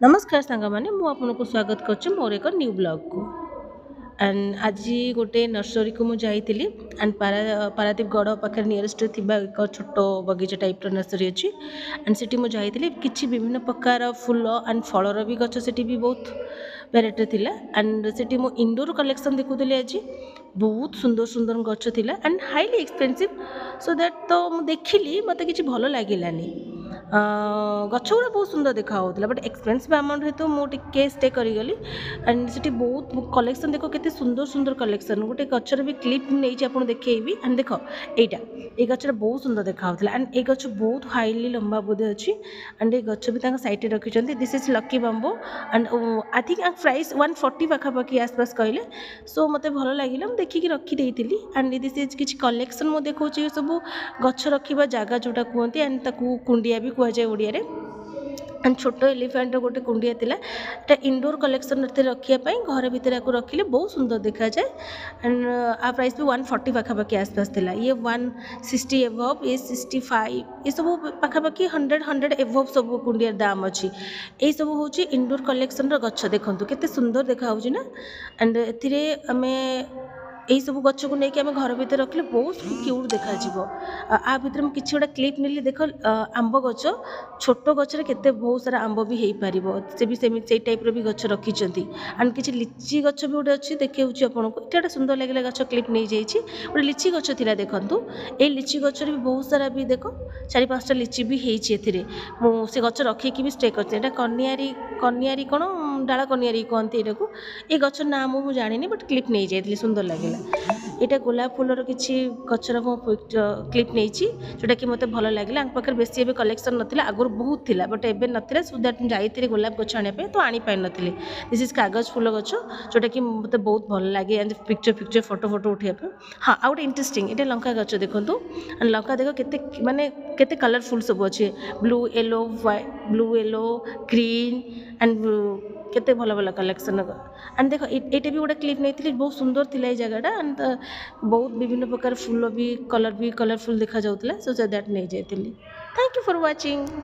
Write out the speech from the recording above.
नमस्कार सांग मैंने आपको स्वागत कर मोर एक न्यू ब्लॉग को एंड आज गोटे नर्सरी को मुझे एंड पारादीप गढ़ पाखे नियरेस्ट थी एक छोट बगीचा टाइप नर्सरी अच्छी एंड से मुझे किसी विभिन्न प्रकार फूल एंड फलर भी गच से भी बहुत भेराइटी थी एंड से मु इंडोर कलेक्शन देखुली आज बहुत सुंदर सुंदर गच थी and highly expensive so that तो मुझे देखिली मत कि भल लगिलानी गछ गुड़ा बहुत सुंदर देखा बट एक्सपेंसिव अमाउंट हेतु मुझे स्टे करी एंड से बहुत कलेक्शन देख के सुंदर सुंदर कलेक्शन गोटे गचर भी क्लिप नहीं आप देखी एंड देख यहाँ ये गचर बहुत सुंदर देखा एंड ये गच बहुत हाईली लंबा बोधे अच्छी एंड ये गच भी सैड रखिंट this is lucky bamboo and I think price 140 पाखापाखि आसपास कहले सो मत भल लगे मुझे देखिकी रखीदे एंड दिस इज किसी कलेक्शन मुझे देखा सब गच रखा जगह जोटा कहते एंड कुंडिया भी कहुए ओडिया एंड छोट एलिफेंट गोटे कुंडिया था इंडोर कलेक्शन रखापी घर भितर रखिले बहुत सुंदर देखा जाए एंड आ प्राइस भी 140 पाखापाखि आसपास था ये 160 एवब ये 65 ये सब पाखापाखि 100 एवब सब कुंडिया दाम अच्छी ये सब हूँ इंडोर कलेक्शन गच देखूँ केते सुंदर देखा ना एंड ए यही सब गच को लेकिन आम घर भितर रखिले बहुत क्यूट देखा आ भितर मुझे किसी गोटे क्लिप नी देख आंब गच छोट गचर के बहुत सारा आंब भी हो पार से भी से टाइप भी गच रखी एंड किसी लिची गच भी गोटे अच्छी देखिए आपको ये सुंदर लगे गच क्लिप नहीं जाइए गोटे लिची गच थी देखूँ ये लिची गचर भी बहुत सारा भी देख 4-5टा लिची भी होती से गच रखिकी भी स्टे कर कनियारी कनियारी कौन डाला कनियारी कहते यहाँ ये गचर नाम मुझे जानी बट क्लिप नहीं जाइए सुंदर लगे यहाँ गोलाप फूलर किसी गचर क्लिप नहीं जोटा कि मत भल लगे पाखे बेसी ए कलेक्शन नाला आगुरी बहुत थी बट एवं नाला सो दैट जाइए गोलाप गच आने तो आनीपार नी दिस इज कागज फूल गच जोटा कि मत बहुत भल लगे एंड पिक्चर फोटो उठापी हाँ आउ गए इंटरेस्टिंग ये लंका गच देखूँ एंड लंका देख के माने केते कलरफुल सब अच्छे blue yellow white blue yellow green and केते भल भल कलेक्शन एंड देख ये भी गोटे क्लिप नहीं बहुत सुंदर थी ये जगहटा एंड बहुत विभिन्न प्रकार फूल भी कलरफुल देखा जाऊला सो दैट नहीं जाइए थैंक यू फॉर वाचिंग।